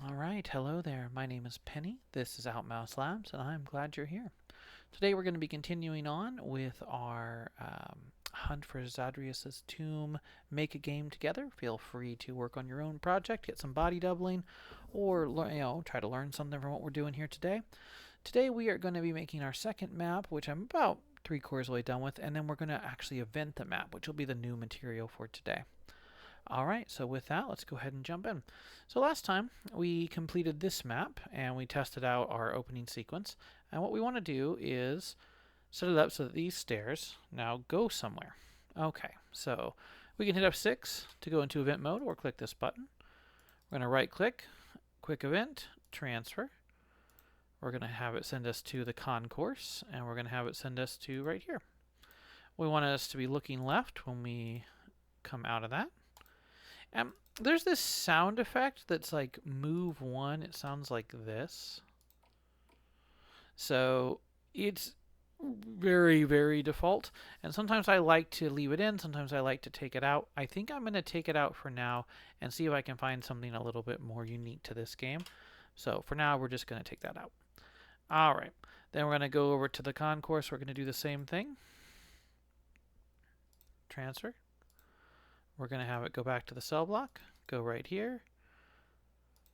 All right, hello there. My name is Penny. This is Outmouse Labs, and I'm glad you're here. Today we're going to be continuing on with our hunt for Zadrius' tomb. Make a game together. Feel free to work on your own project, get some body doubling, or try to learn something from what we're doing here today. Today we are going to be making our second map, which I'm about 3/4 of the way done with, and then we're going to actually event the map, which will be the new material for today. All right, so with that, let's go ahead and jump in. So last time we completed this map and we tested out our opening sequence. And what we want to do is set it up so that these stairs now go somewhere. Okay, so we can hit F6 to go into event mode or click this button. We're going to right click, quick event, transfer. We're going to have it send us to the concourse and we're going to have it send us to right here. We want us to be looking left when we come out of that. There's this sound effect that's like move one. It sounds like this. So it's very, very default. And sometimes I like to leave it in. Sometimes I like to take it out. I think I'm going to take it out for now and see if I can find something a little bit more unique to this game. So for now, we're just going to take that out. All right. Then we're going to go over to the concourse. We're going to do the same thing. Transfer. We're going to have it go back to the cell block. Go right here.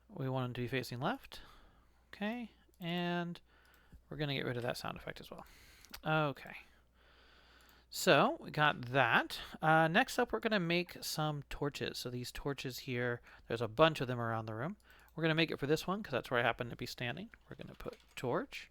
We want them to be facing left. Okay. And we're going to get rid of that sound effect as well. Okay. So we got that. Next up, we're going to make some torches. So these torches here, there's a bunch of them around the room. We're going to make it for this one because that's where I happen to be standing. We're going to put torch.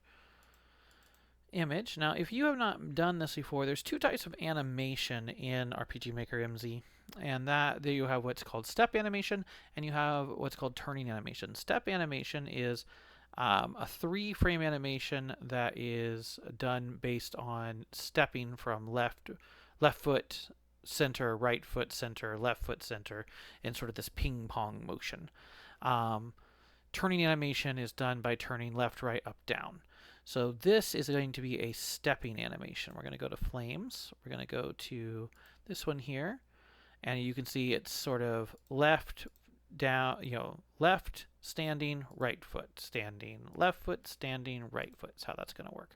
Image. Now, if you have not done this before, there's two types of animation in RPG Maker MZ. And that there you have what's called step animation, and you have what's called turning animation. Step animation is a 3-frame animation that is done based on stepping from left foot center, right foot center, left foot center, in sort of this ping pong motion. Turning animation is done by turning left, right, up, down. So this is going to be a stepping animation. We're going to go to flames. We're going to go to this one here. And you can see it's sort of left, down, left, standing, right foot, standing, left foot, standing, right foot. That's how that's going to work.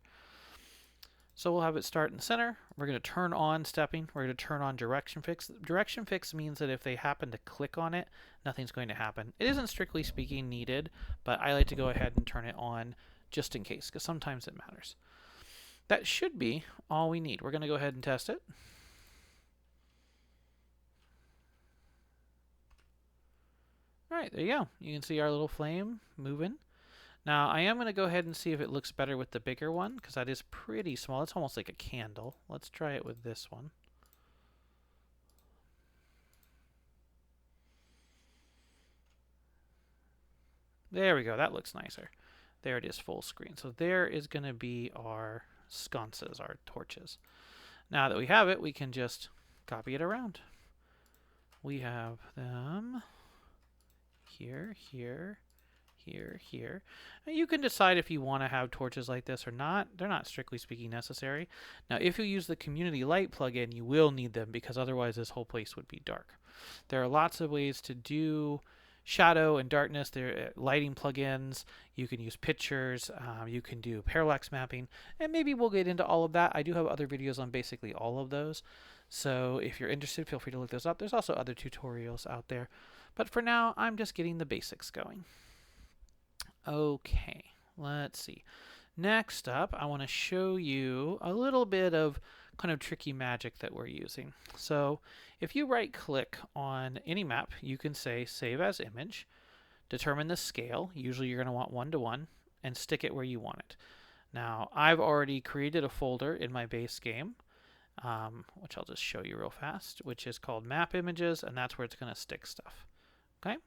So we'll have it start in the center. We're going to turn on stepping. We're going to turn on direction fix. Direction fix means that if they happen to click on it, nothing's going to happen. It isn't strictly speaking needed, but I like to go ahead and turn it on just in case, because sometimes it matters. That should be all we need. We're going to go ahead and test it. All right, there you go. You can see our little flame moving. Now, I am going to go ahead and see if it looks better with the bigger one, because that is pretty small. It's almost like a candle. Let's try it with this one. There we go. That looks nicer. There it is full screen. So there is going to be our sconces, our torches. Now that we have it, we can just copy it around. We have them here, here, here. Now you can decide if you want to have torches like this or not. They're not strictly speaking necessary. Now if you use the community light plugin, you will need them because otherwise this whole place would be dark. There are lots of ways to do shadow and darkness. There are lighting plugins. You can use pictures. You can do parallax mapping. And maybe we'll get into all of that. I do have other videos on basically all of those. So if you're interested, feel free to look those up. There's also other tutorials out there. But for now, I'm just getting the basics going. Okay, let's see. Next up, I want to show you a little bit of kind of tricky magic that we're using. So if you right click on any map, you can say save as image, determine the scale. Usually you're going to want 1:1 and stick it where you want it. Now I've already created a folder in my base game, which I'll just show you real fast, which is called map images, and that's where it's going to stick stuff. Okay,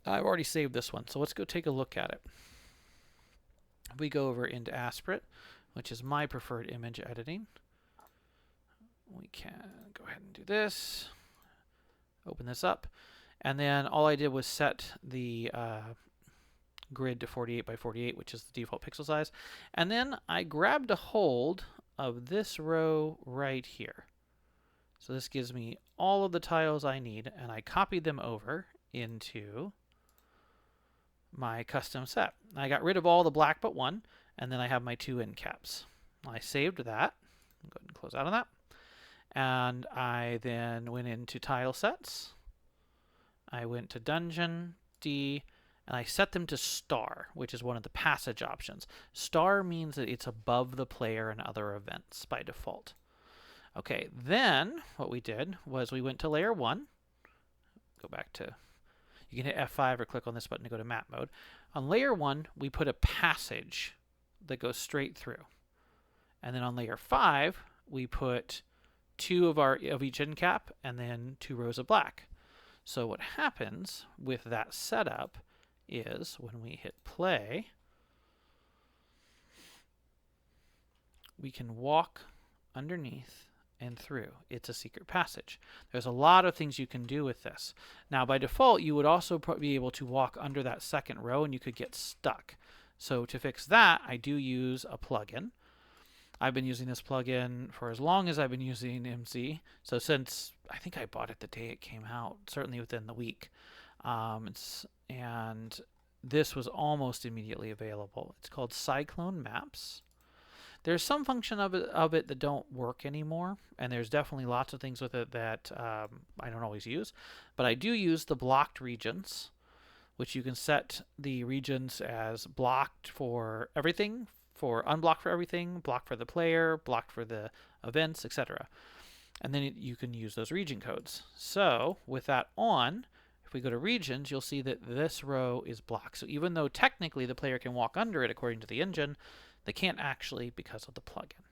I've already saved this one, so let's go take a look at it. We go over into Aspirate, which is my preferred image editing. We can go ahead and do this, open this up, and then all I did was set the grid to 48 by 48, which is the default pixel size, and then I grabbed a hold of this row right here. So this gives me all of the tiles I need, and I copied them over into my custom set. I got rid of all the black but one, and then I have my 2 end caps. I saved that. Go ahead and close out of that. And I then went into tile sets. I went to dungeon, D, and I set them to star, which is one of the passage options. Star means that it's above the player and other events by default. Okay, then what we did was we went to layer 1. Go back to, you can hit F5 or click on this button to go to map mode. On layer 1, we put a passage that goes straight through. And then on layer 5, we put 2 of each end cap and then 2 rows of black. So what happens with that setup is when we hit play, we can walk underneath and through. It's a secret passage. There's a lot of things you can do with this. Now, by default, you would also be able to walk under that second row and you could get stuck. So to fix that, I do use a plugin. I've been using this plugin for as long as I've been using MZ. So since, I think I bought it the day it came out, certainly within the week. And this was almost immediately available. It's called Cyclone Maps. There's some function of it that don't work anymore, and there's definitely lots of things with it that I don't always use. But I do use the blocked regions, which you can set the regions as blocked for everything, for unblocked for everything, blocked for the player, blocked for the events, etc. And then you can use those region codes. So with that on, if we go to regions, you'll see that this row is blocked. So even though technically the player can walk under it according to the engine, they can't actually because of the plugin.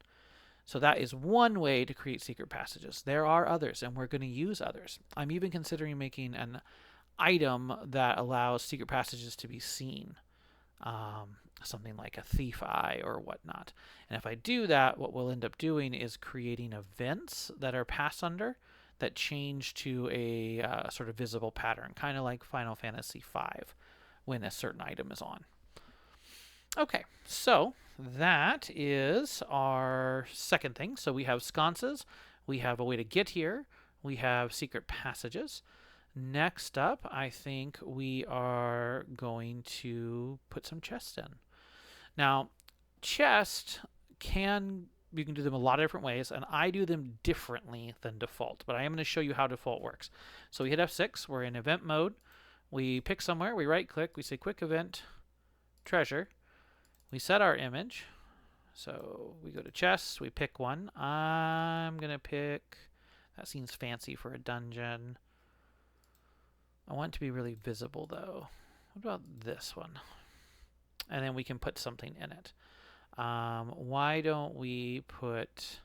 So that is one way to create secret passages. There are others, and we're going to use others. I'm even considering making an item that allows secret passages to be seen. Something like a thief eye or whatnot. And if I do that, what we'll end up doing is creating events that are pass under that change to a sort of visible pattern, kind of like Final Fantasy V when a certain item is on. Okay, so that is our second thing. So we have sconces, we have a way to get here, we have secret passages. Next up, I think we are going to put some chests in. Now, chests you can do them a lot of different ways, and I do them differently than default, but I am going to show you how default works. So we hit F6, we're in event mode, we pick somewhere, we right click, we say quick event, treasure, we set our image, so we go to chests, we pick one. I'm going to pick, that seems fancy for a dungeon. I want it to be really visible though. What about this one? And then we can put something in it. Why don't we put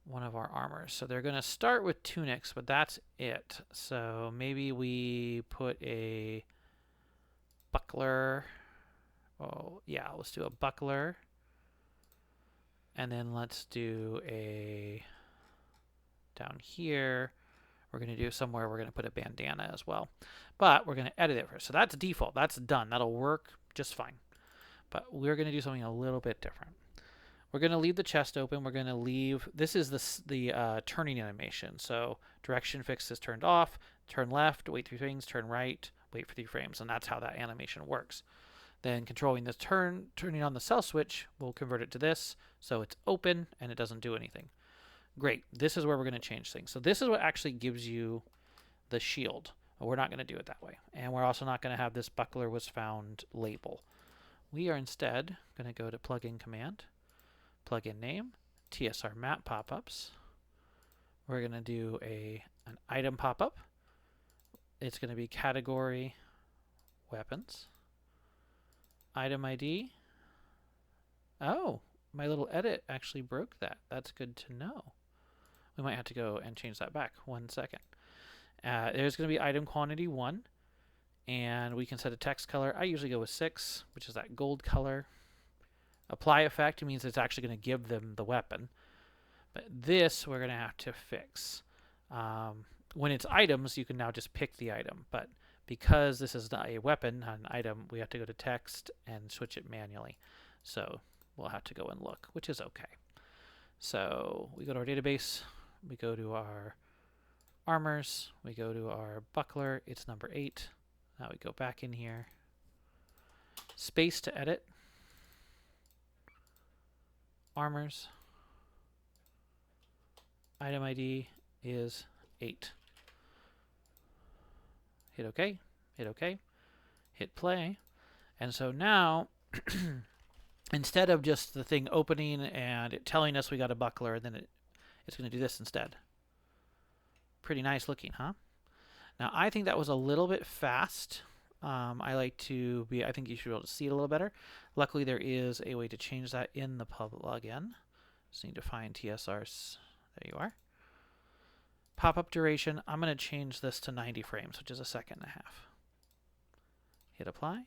one of our armors? So they're going to start with tunics, but that's it. So maybe we put a buckler. Oh, yeah, let's do a buckler. And then let's do a, down here, we're going to do somewhere, we're going to put a bandana as well. But we're going to edit it first. So that's default. That's done. That'll work just fine. But we're going to do something a little bit different. We're going to leave the chest open. We're going to leave, this is the turning animation. So direction fix is turned off, turn left, wait 3 frames, turn right, wait for 3 frames. And that's how that animation works. Then controlling the turning on the cell switch will convert it to this. So it's open and it doesn't do anything. Great. This is where we're going to change things. So this is what actually gives you the shield. We're not going to do it that way. And we're also not going to have this buckler was found label. We are instead going to go to plugin command, plugin name, TSR map pop-ups. We're going to do an item pop-up. It's going to be category weapons. Item ID. Oh, my little edit actually broke that. That's good to know. We might have to go and change that back. 1 second. There's going to be item quantity 1. And we can set a text color. I usually go with 6, which is that gold color. Apply effect means it's actually going to give them the weapon. But this we're going to have to fix. When it's items, you can now just pick the item. But because this is not a weapon, not an item, we have to go to text and switch it manually. So we'll have to go and look, which is okay. So we go to our database. We go to our armors. We go to our buckler. It's number 8. Now we go back in here. Space to edit. Armors. Item ID is 8. Hit OK. Hit OK. Hit play. And so now, instead of just the thing opening and it telling us we got a buckler, and then it's going to do this instead. Pretty nice looking, huh? Now, I think that was a little bit fast. I think you should be able to see it a little better. Luckily, there is a way to change that in the plugin. Just need to find TSRs. There you are. Pop-up duration. I'm going to change this to 90 frames, which is 1.5 seconds. Hit apply.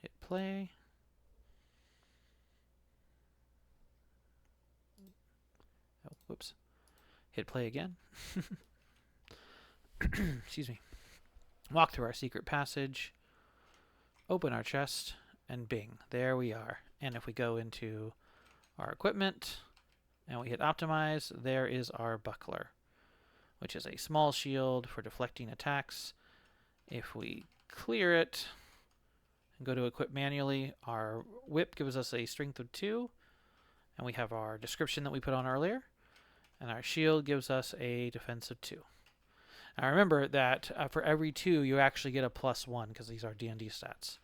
Hit play. Oh, whoops. Hit play again. Excuse me. Walk through our secret passage. Open our chest. And bing. There we are. And if we go into our equipment and we hit optimize, there is our buckler, which is a small shield for deflecting attacks. If we clear it and go to equip manually, our whip gives us a strength of 2, and we have our description that we put on earlier, and our shield gives us a defense of 2. Now remember that for every 2 you actually get a +1 because these are D&D stats.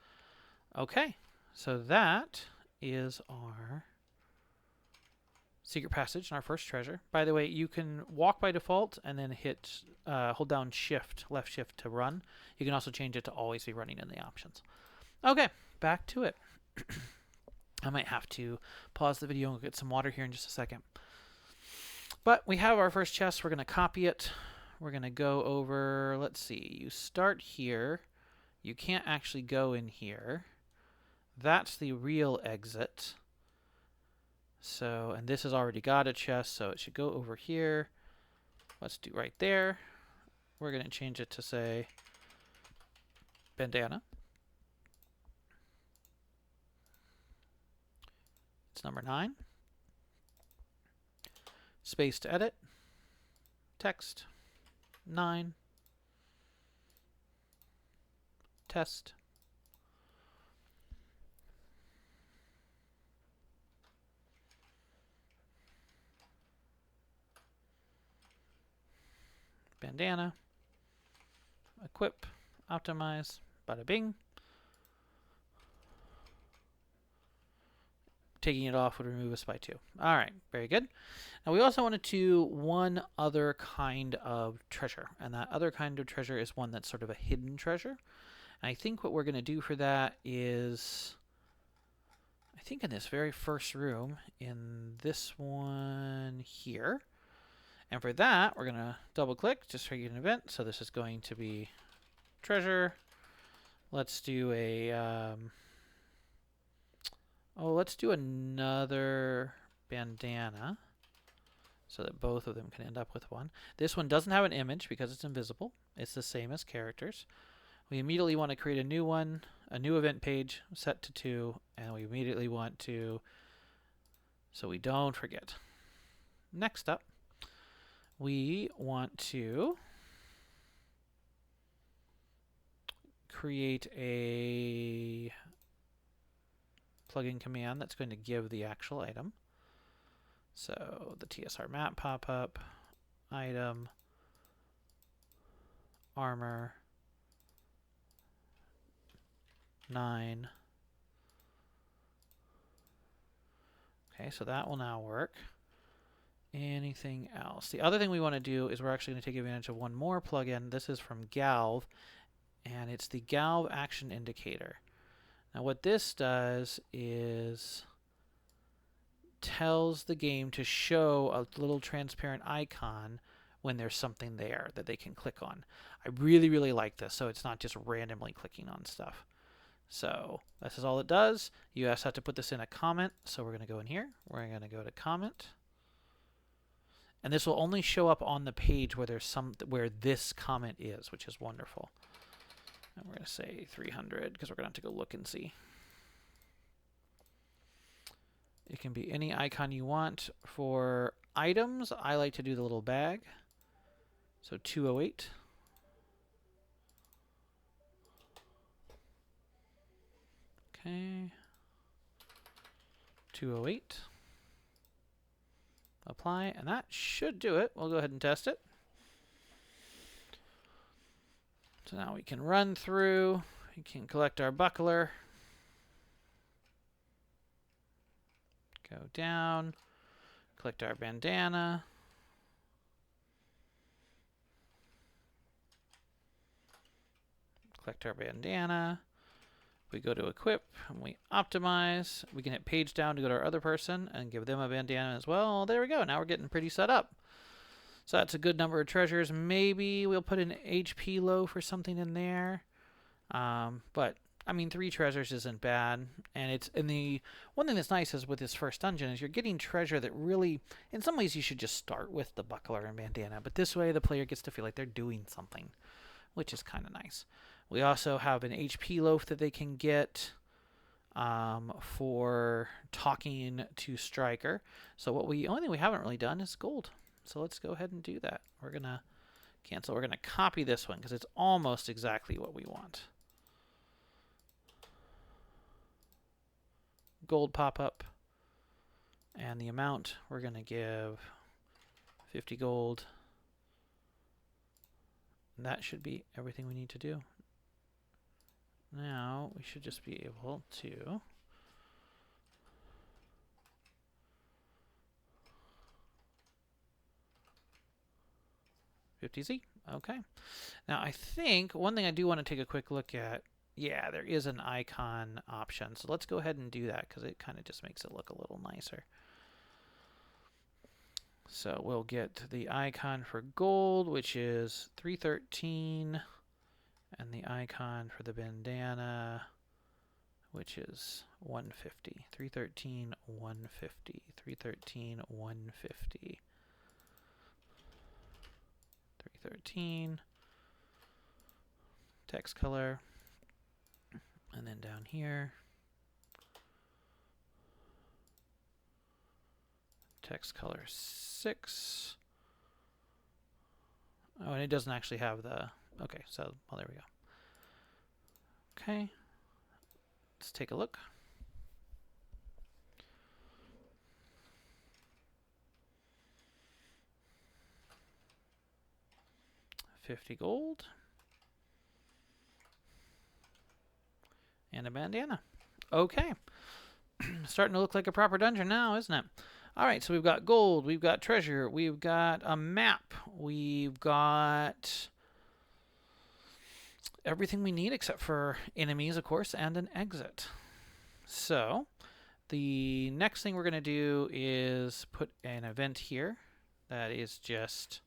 Okay, so that is our secret passage and our first treasure. By the way, you can walk by default and then hit hold down left shift to run. You can also change it to always be running in the options. Okay, back to it. I might have to pause the video and get some water here in just a second. But we have our first chest. We're going to copy it. We're going to go over, let's see, you start here. You can't actually go in here. That's the real exit. So, and this has already got a chest, so it should go over here. Let's do right there. We're going to change it to, say, bandana. It's number 9. Space to edit. Text. 9. Test. Bandana. Equip. Optimize. Bada bing. Taking it off would remove us by 2. All right, very good. Now we also want to do one other kind of treasure, and that other kind of treasure is one that's sort of a hidden treasure. And I think what we're going to do for that is, I think in this very first room, in this one here. And for that, we're going to double click just for an event. So this is going to be treasure. Let's do a let's do another bandana so that both of them can end up with one. This one doesn't have an image because it's invisible. It's the same as characters. We immediately want to create a new one, a new event page set to 2, and we immediately want to, so we don't forget. Next up, we want to create a plugin command that's going to give the actual item. So the TSR map pop-up, item, armor, 9. Okay, so that will now work. Anything else? The other thing we want to do is we're actually going to take advantage of one more plugin. This is from Galv, and it's the Galv Action Indicator. Now what this does is tells the game to show a little transparent icon when there's something there that they can click on. I really, really like this, so it's not just randomly clicking on stuff. So this is all it does. You also have to put this in a comment, so we're going to go in here. We're going to go to comment. And this will only show up on the page where there's where this comment is, which is wonderful. And we're going to say 300 because we're going to have to go look and see. It can be any icon you want. For items, I like to do the little bag. So 208. Okay. 208. Apply, and that should do it. We'll go ahead and test it. So now we can run through. We can collect our buckler. Go down. Collect our bandana. Collect our bandana. We go to equip and we optimize. We can hit page down to go to our other person and give them a bandana as well. There we go. Now we're getting pretty set up. So that's a good number of treasures. Maybe we'll put an HP loaf or something in there. But I mean, 3 treasures isn't bad. And it's in the one thing that's nice is with this first dungeon is you're getting treasure that really, in some ways, you should just start with the buckler and bandana. But this way, the player gets to feel like they're doing something, which is kind of nice. We also have an HP loaf that they can get for talking to Striker. So only thing we haven't really done is gold. So let's go ahead and do that. We're going to cancel. We're going to copy this one because it's almost exactly what we want. Gold pop-up. And the amount, we're going to give 50 gold. And that should be everything we need to do. Now we should just be able to $50Z. Okay. Now I think one thing I do want to take a quick look at, yeah, there is an icon option. So let's go ahead and do that because it kind of just makes it look a little nicer. So we'll get the icon for gold, which is 313. And the icon for the bandana, which is 150. 313, 150. 313, 150. 313. Text color. And then down here, text color 6. Oh, and it doesn't actually have the... Okay, so, well, there we go. Okay, let's take a look. $50 gold. And a bandana. Okay. Starting to look like a proper dungeon now, isn't it? Alright, so we've got gold, we've got treasure, we've got a map, we've got everything we need except for enemies, of course, and an exit. So the next thing we're going to do is put an event here that is just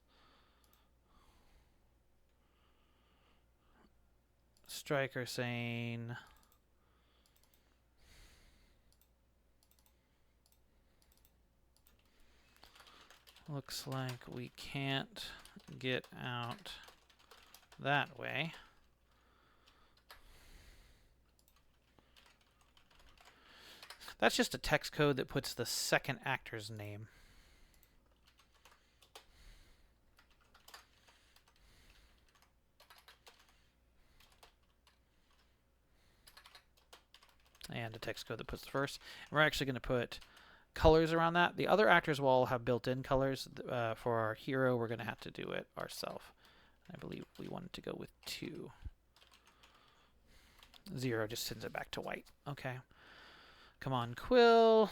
Striker saying looks like we can't get out that way. That's just a text code that puts the second actor's name. And a text code that puts the first. And we're actually going to put colors around that. The other actors will all have built-in colors. For our hero, we're going to have to do it ourselves. I believe we wanted to go with 2. 0 just sends it back to white. Okay. Come on, Quill.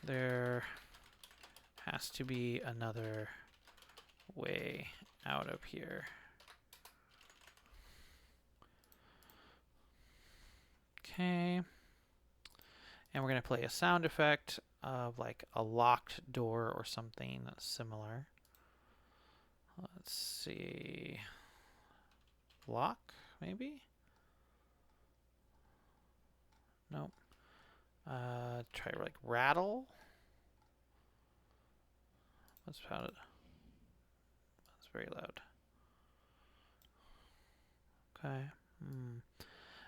There has to be another way out of here. Okay. And we're going to play a sound effect of like a locked door or something similar. Let's see. Lock, maybe? Nope. Try like rattle. Let's pound it. That's very loud. Okay.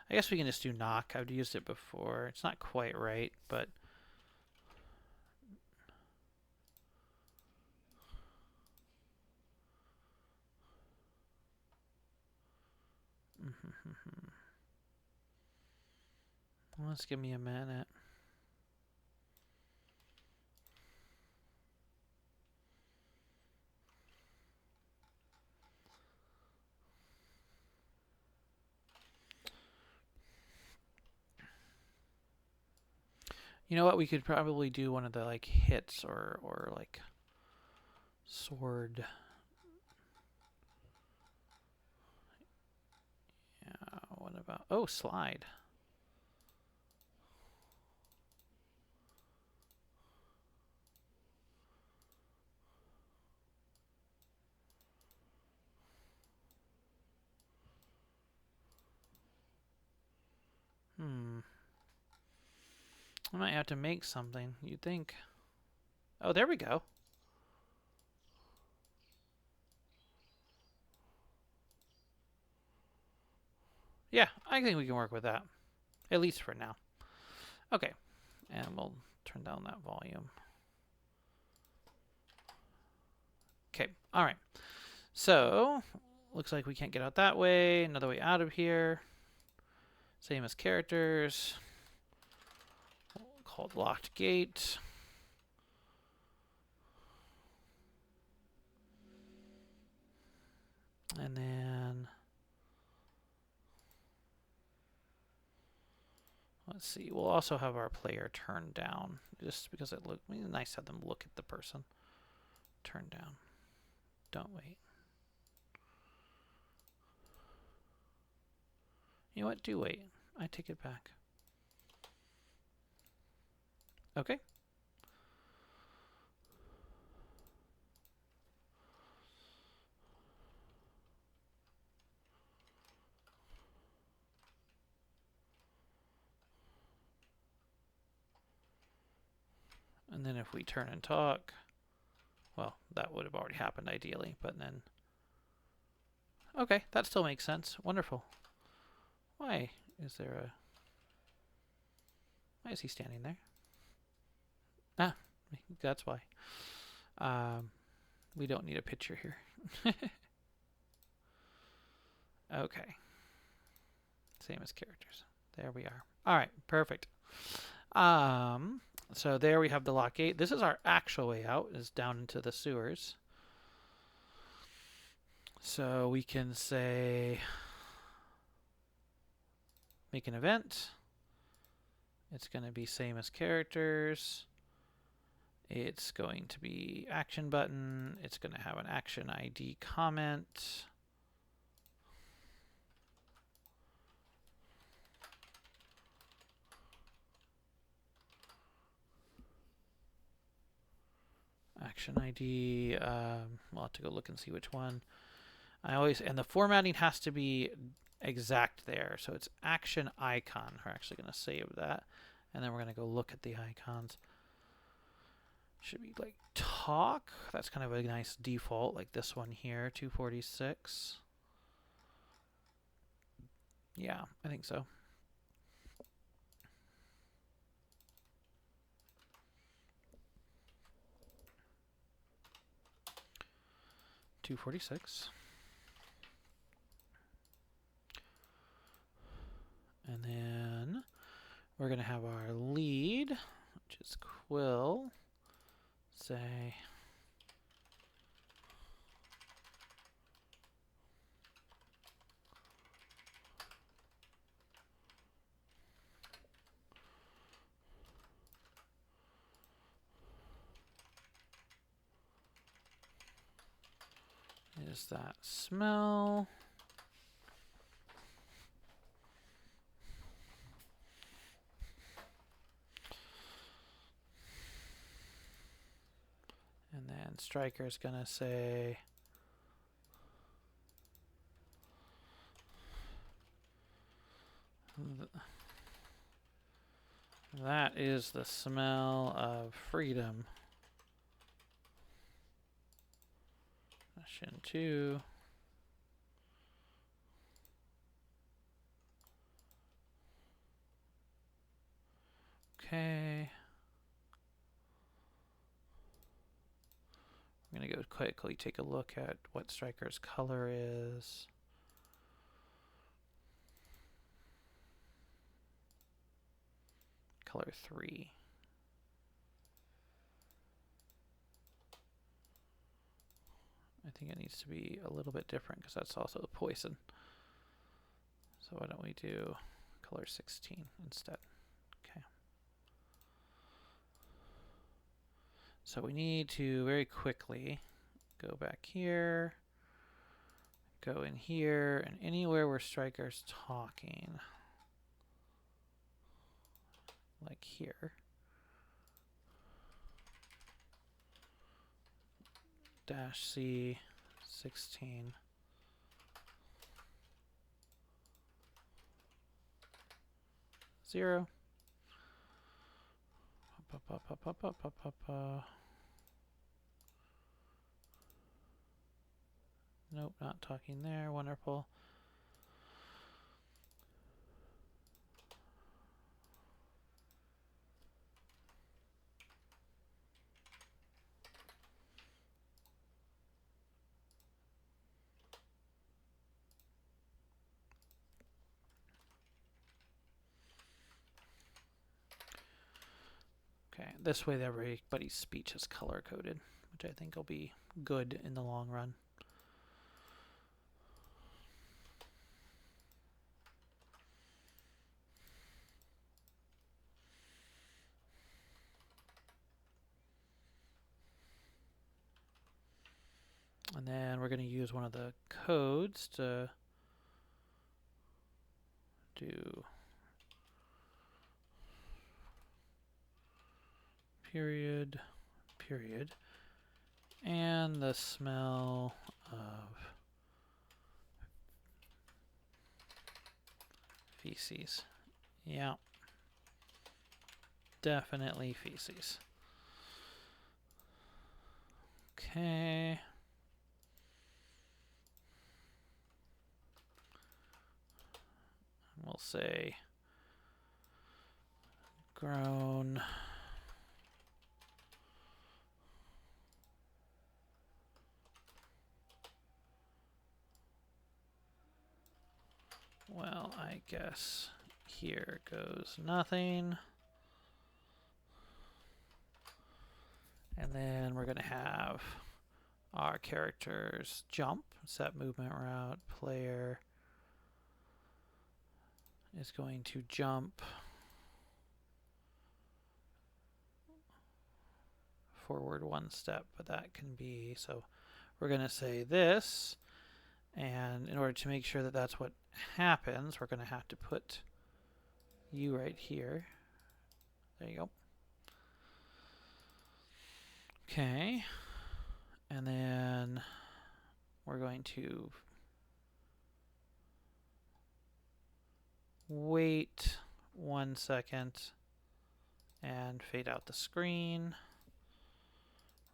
I guess we can just do knock. I've used it before. It's not quite right, but Let's give me a minute. You know what? We could probably do one of the like hits or like sword. Yeah. What about? Oh, slide. I might have to make something. You'd think. Oh, there we go. Yeah, I think we can work with that. At least for now. Okay. And we'll turn down that volume. Okay. All right. So, looks like we can't get out that way. Another way out of here. Same as characters. Called locked gate. And then let's see. We'll also have our player turned down, just because it's nice to have them look at the person. Turn down. Don't wait. You know what? Do wait. I take it back. Okay. And then if we turn and talk, well, that would have already happened ideally, but then... Okay, that still makes sense. Wonderful. Why is there a... Why is he standing there? Ah, that's why. We don't need a picture here. Okay. Same as characters. There we are. All right, perfect. So there we have the lock gate. This is our actual way out, is down into the sewers. So we can say make an event. It's going to be same as characters. It's going to be action button. It's going to have an action ID comment. Action ID. We'll have to go look and see which one. And the formatting has to be exact there. So it's action icon. We're actually going to save that. And then we're going to go look at the icons. Should be like talk. That's kind of a nice default, like this one here, 246. Yeah, I think so. $246. And then we're going to have our lead, which is Quill, say is that smell. And then Striker is going to say that is the smell of freedom. Shin 2. Okay. I'm going to go quickly take a look at what Striker's color is. color 3. I think it needs to be a little bit different because that's also the poison. So why don't we do color 16 instead? Okay. So we need to very quickly go back here, go in here, and anywhere where Striker's talking, like here, -C 16. Zero. Nope, not talking there. Wonderful. Okay, this way everybody's speech is color coded, which I think will be good in the long run. And then we're going to use one of the codes to do period, and the smell of feces. Yeah, definitely feces. Okay. We'll say grown well, I guess here goes nothing. And then we're going to have our characters jump, set movement route, player is going to jump forward 1 step, but that can be, so we're going to say this, and in order to make sure that that's what happens, we're going to have to put you right here. There you go. Okay, and then we're going to wait 1 second and fade out the screen.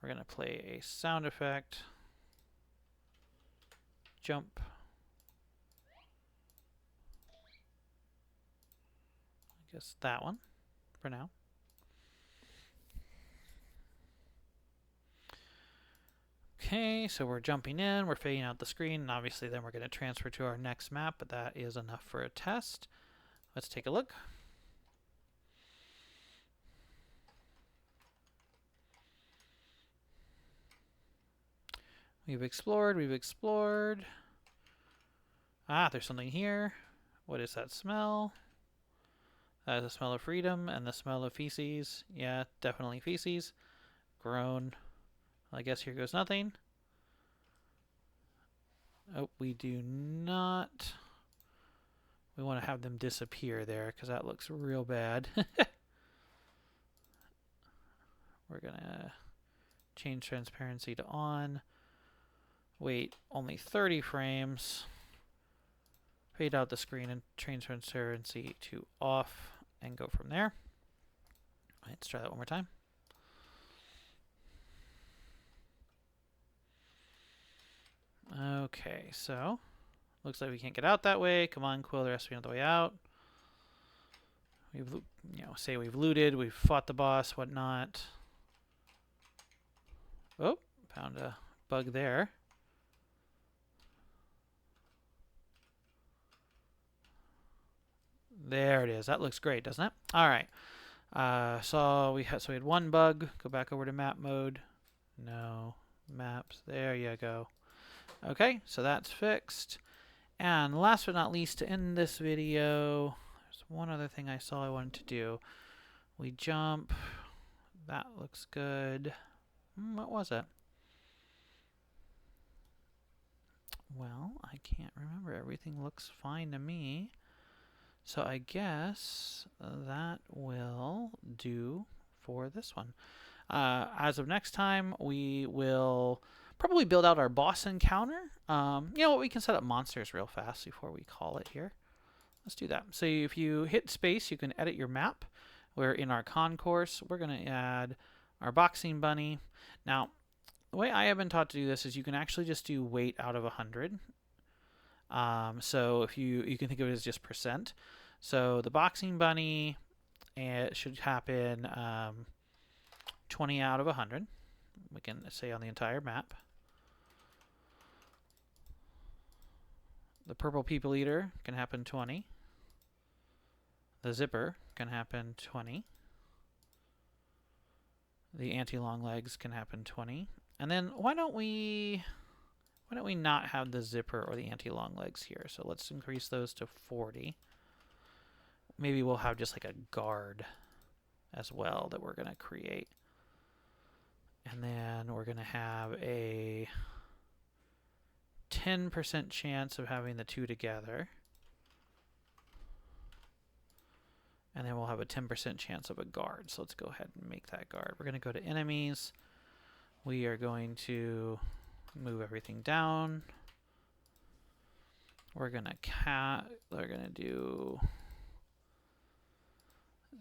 We're going to play a sound effect. Jump. I guess that one for now. Okay, so we're jumping in, we're fading out the screen, and obviously then we're going to transfer to our next map, but that is enough for a test. Let's take a look. We've explored. Ah, there's something here. What is that smell? That is the smell of freedom and the smell of feces. Yeah, definitely feces. Grown. Well, I guess here goes nothing. Oh, we do not. We want to have them disappear there because that looks real bad. We're going to change transparency to on. Wait only 30 frames. Fade out the screen and change transparency to off and go from there. Let's try that one more time. Okay, so looks like we can't get out that way. Come on, Quill, there has to be another way out. We've, say we've looted, we've fought the boss, whatnot. Oh, found a bug there. There it is. That looks great, doesn't it? All right. So we had one bug. Go back over to map mode. No maps. There you go. Okay, so that's fixed. And last but not least, to end this video, there's one other thing I saw I wanted to do. We jump. That looks good. What was it? Well, I can't remember. Everything looks fine to me. So I guess that will do for this one. As of next time, we will probably build out our boss encounter. You know what? We can set up monsters real fast before we call it here. Let's do that. So if you hit space, you can edit your map. Where in our concourse, we're going to add our boxing bunny. Now, the way I have been taught to do this is you can actually just do weight out of 100. So if you can think of it as just percent. So the boxing bunny, it should happen 20 out of 100. We can say on the entire map. The purple people eater can happen 20. The zipper can happen 20. The anti-long legs can happen 20. And then why don't we not have the zipper or the anti-long legs here? So let's increase those to 40. Maybe we'll have just like a guard as well that we're going to create. And then we're going to have a 10% chance of having the two together. And then we'll have a 10% chance of a guard. So let's go ahead and make that guard. We're going to go to enemies. We are going to move everything down. We're going to do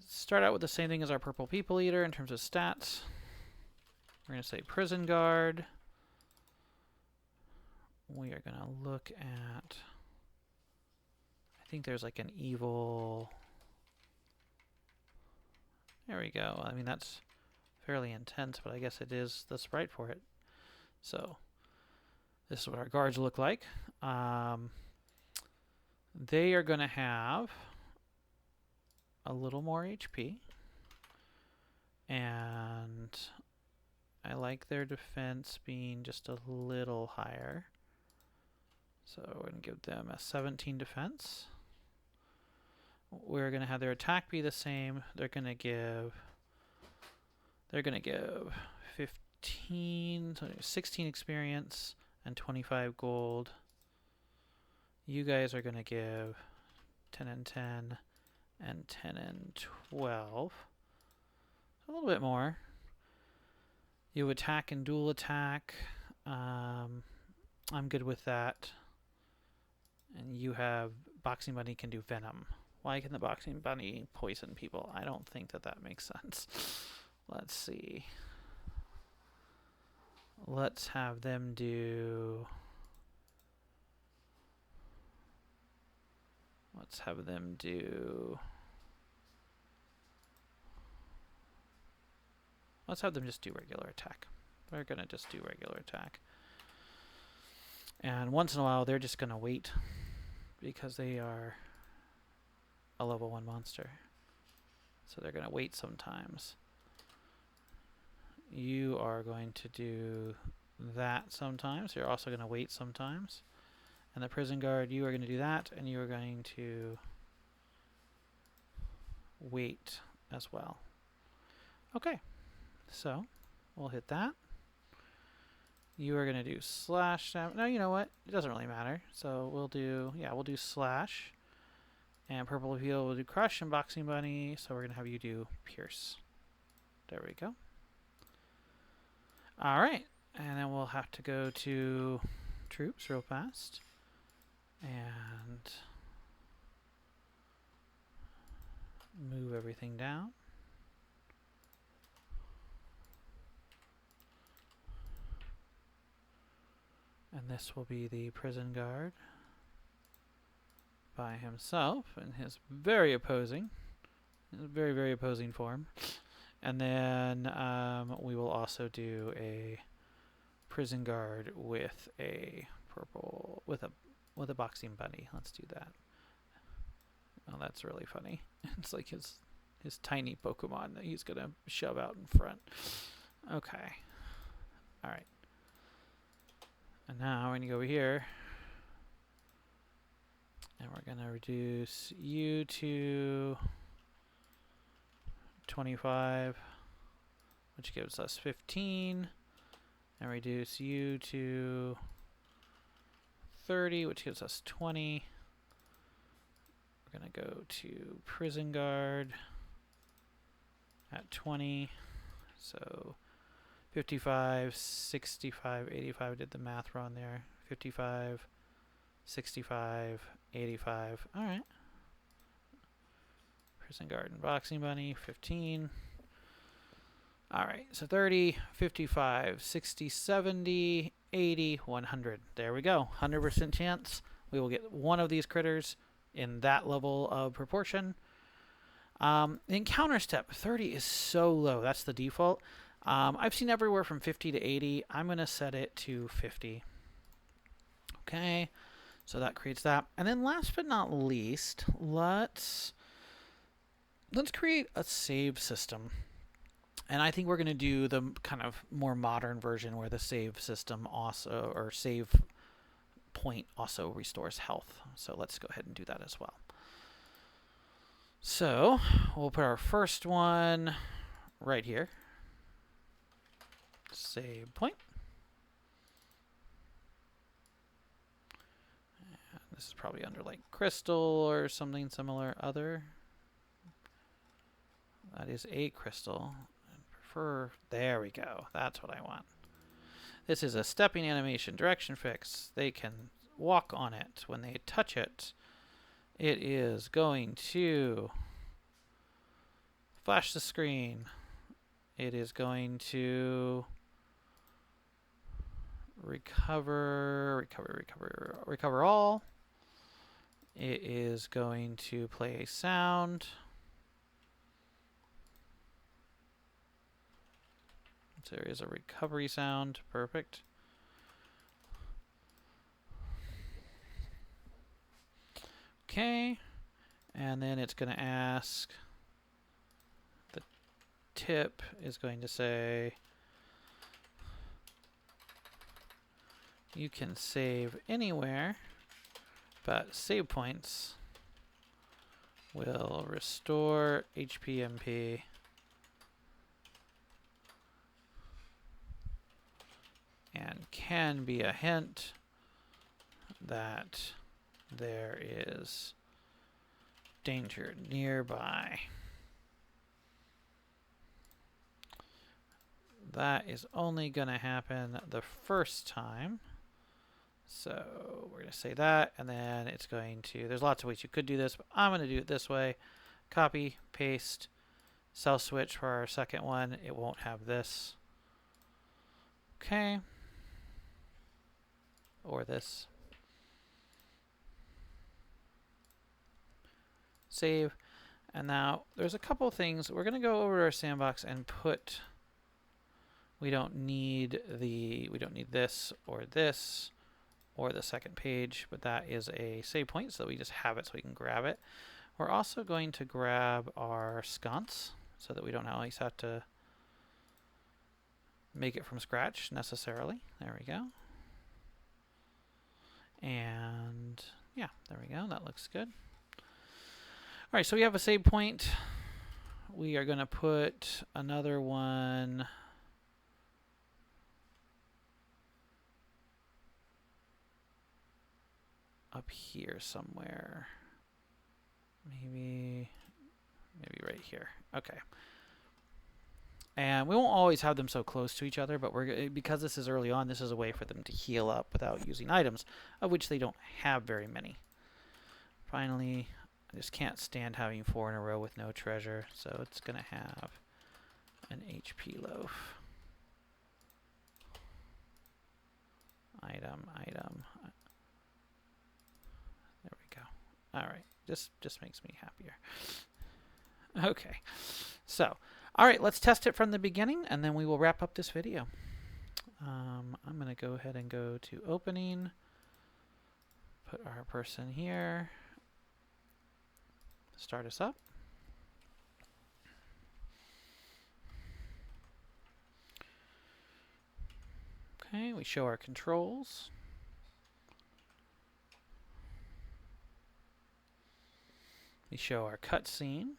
start out with the same thing as our purple people eater in terms of stats. We're going to say prison guard. We are going to look at, I think there's like an evil. There we go. I mean, that's fairly intense, but I guess it is the sprite for it. So this is what our guards look like. They are going to have a little more HP. And I like their defense being just a little higher. So we're going to give them a 17 defense. We're going to have their attack be the same. They're going to give 16 experience and 25 gold. You guys are going to give 10 and 10 and 10 and 12. A little bit more. You attack and dual attack. I'm good with that. And you have Boxing Bunny can do venom. Why can the Boxing Bunny poison people? I don't think that makes sense. Let's see. Let's have them do. Let's have them just do regular attack. They're going to just do regular attack. And once in a while, they're just going to wait because they are a level 1 monster. So they're going to wait sometimes. You are going to do that sometimes. You're also going to wait sometimes. And the prison guard, you are going to do that, and you are going to wait as well. Okay, so we'll hit that. You are going to do slash. No, you know what? It doesn't really matter. So we'll do slash. And purple heal will do crush and boxing bunny. So we're going to have you do pierce. There we go. All right, and then we'll have to go to troops real fast. And move everything down. And this will be the prison guard by himself in his very opposing form. And then we will also do a prison guard with a purple with a boxing bunny. Let's do that. Oh, that's really funny. It's like his his tiny Pokemon that he's going to shove out in front. Okay. All right. And now when you go over here, and we're going to reduce you to 25, which gives us 15, and reduce you to 30, which gives us 20. We're going to go to Prison Guard at 20. So 55, 65, 85. Did the math wrong there. 55, 65, 85. All right. Prison Guard and Boxing Bunny, 15. All right, so 30, 55, 60, 70, 80, 100. There we go. 100% chance we will get one of these critters in that level of proportion. Encounter step 30 is so low. That's the default. I've seen everywhere from 50 to 80. I'm going to set it to 50. Okay, so that creates that. And then last but not least, let's create a save system. And I think we're going to do the kind of more modern version where the save system also, or save point also restores health. So let's go ahead and do that as well. So we'll put our first one right here. Save point. And this is probably under like crystal or something similar. Other. That is a crystal. There we go. That's what I want. This is a stepping animation direction fix. They can walk on it. When they touch it, it is going to flash the screen. It is going to recover all. It is going to play a sound. There is a recovery sound. Perfect. Okay. And then it's going to ask, the tip is going to say, you can save anywhere, but save points will restore HPMP. And can be a hint that there is danger nearby. That is only going to happen the first time. So we're going to say that, and then it's going to, there's lots of ways you could do this, but I'm going to do it this way. Copy, paste, cell switch for our second one. It won't have this. Okay. Or this. Save. And now there's a couple things. We're going to go over to our sandbox and put, we don't need this or the second page, but that is a save point, so that we just have it so we can grab it. We're also going to grab our sconce so that we don't always have to make it from scratch necessarily. There we go. And yeah, there we go. That looks good. All right, so we have a save point. We are going to put another one up here somewhere. Maybe right here. Okay. And we won't always have them so close to each other, but because this is early on, this is a way for them to heal up without using items, of which they don't have very many. Finally, I just can't stand having 4 in a row with no treasure, so it's going to have an HP loaf. Item. There we go. All right. This just makes me happier. Okay. So, all right, let's test it from the beginning, and then we will wrap up this video. I'm going to go ahead and go to opening, put our person here, start us up. Okay, we show our controls. We show our cutscene.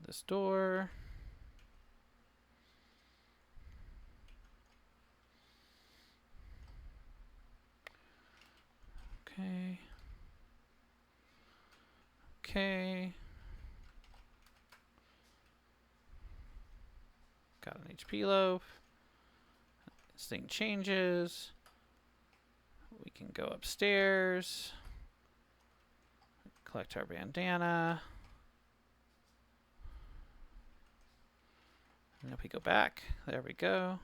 This door. Okay. Okay. Got an HP loaf. This thing changes. We can go upstairs. Collect our bandana. And if we go back, there we go.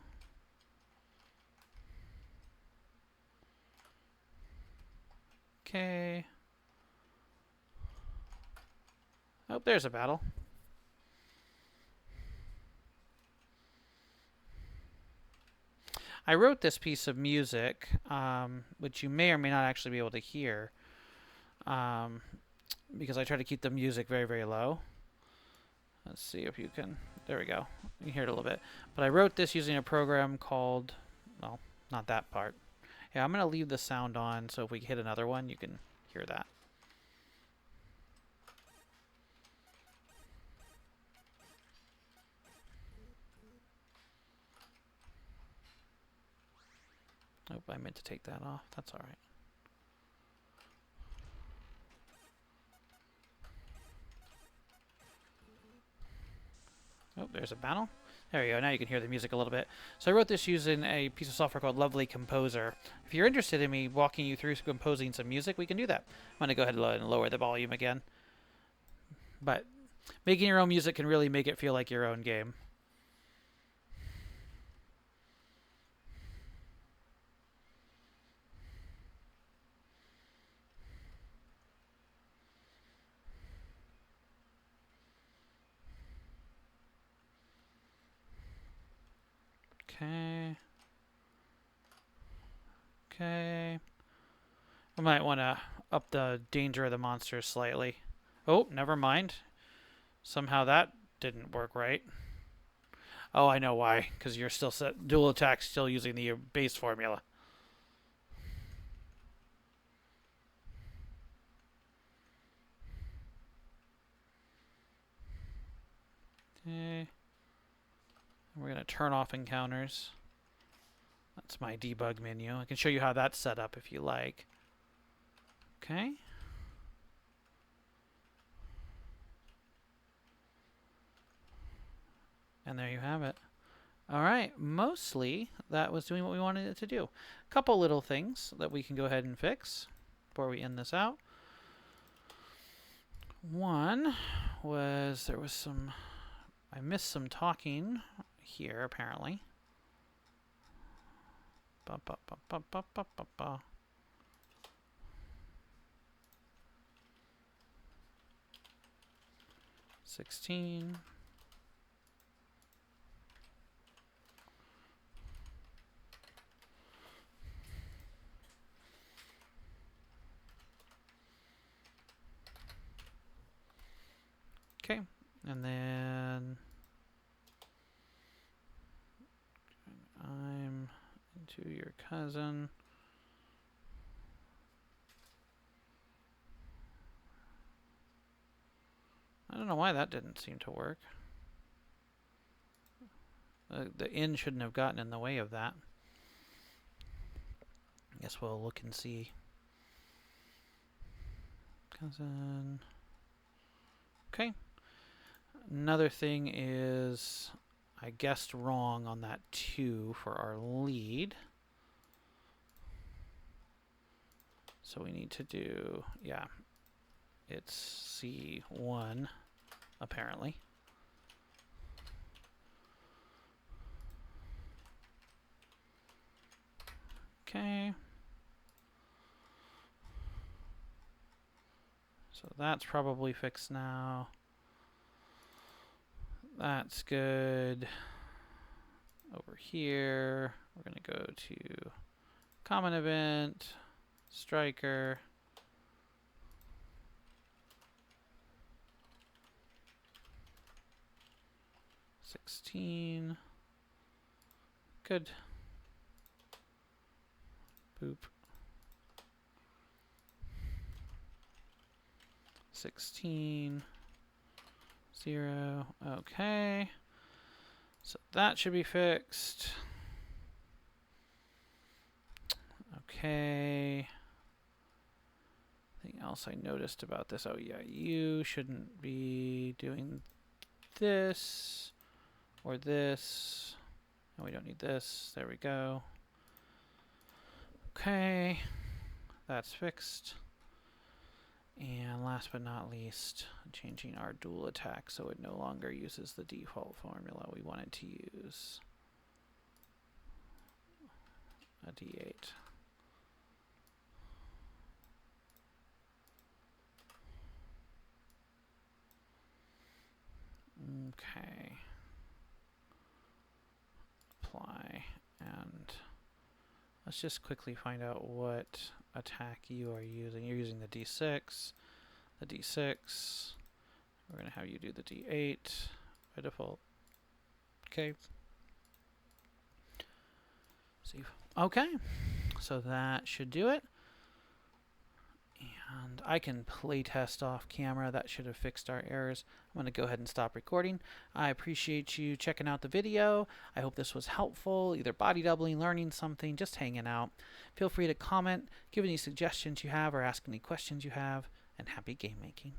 Okay. Oh, there's a battle. I wrote this piece of music, which you may or may not actually be able to hear, because I try to keep the music very, very low. Let's see if you can. There we go. You can hear it a little bit. But I wrote this using a program called, well, not that part. Yeah, I'm going to leave the sound on, so if we hit another one, you can hear that. Oh, I meant to take that off. That's all right. Oh, there's a battle. There you go. Now you can hear the music a little bit. So I wrote this using a piece of software called Lovely Composer. If you're interested in me walking you through composing some music, we can do that. I'm going to go ahead and lower the volume again. But making your own music can really make it feel like your own game. Okay. Okay. I might want to up the danger of the monsters slightly. Oh, never mind. Somehow that didn't work right. Oh, I know why. Because you're still set dual attack, still using the base formula. Okay. We're going to turn off encounters. That's my debug menu. I can show you how that's set up if you like. Okay. And there you have it. All right. Mostly that was doing what we wanted it to do. A couple little things that we can go ahead and fix before we end this out. One was there was some... I missed some talking here, apparently. Ba, ba, ba, ba, ba, ba, ba, ba. $16. Okay, and then I'm into your cousin. I don't know why that didn't seem to work. The in shouldn't have gotten in the way of that. I guess we'll look and see. Cousin. Okay. Another thing is I guessed wrong on that 2 for our lead. So we need to do, yeah, it's C1 apparently. Okay. So that's probably fixed now. That's good. Over here, we're going to go to common event, striker. 16. Good. Boop. 16. 0. Okay. So that should be fixed. Okay. Anything else I noticed about this? Oh yeah, you shouldn't be doing this or this. No, we don't need this. There we go. Okay. That's fixed. And last but not least, changing our dual attack so it no longer uses the default formula we wanted to use. A D8. Okay. Apply. And let's just quickly find out what attack you are using. You're using the D6. The D6. We're going to have you do the D8 by default. Okay. Save. Okay. So that should do it. And I can play test off camera. That should have fixed our errors. I'm going to go ahead and stop recording. I appreciate you checking out the video. I hope this was helpful, either body doubling, learning something, just hanging out. Feel free to comment, give any suggestions you have, or ask any questions you have, and happy game making.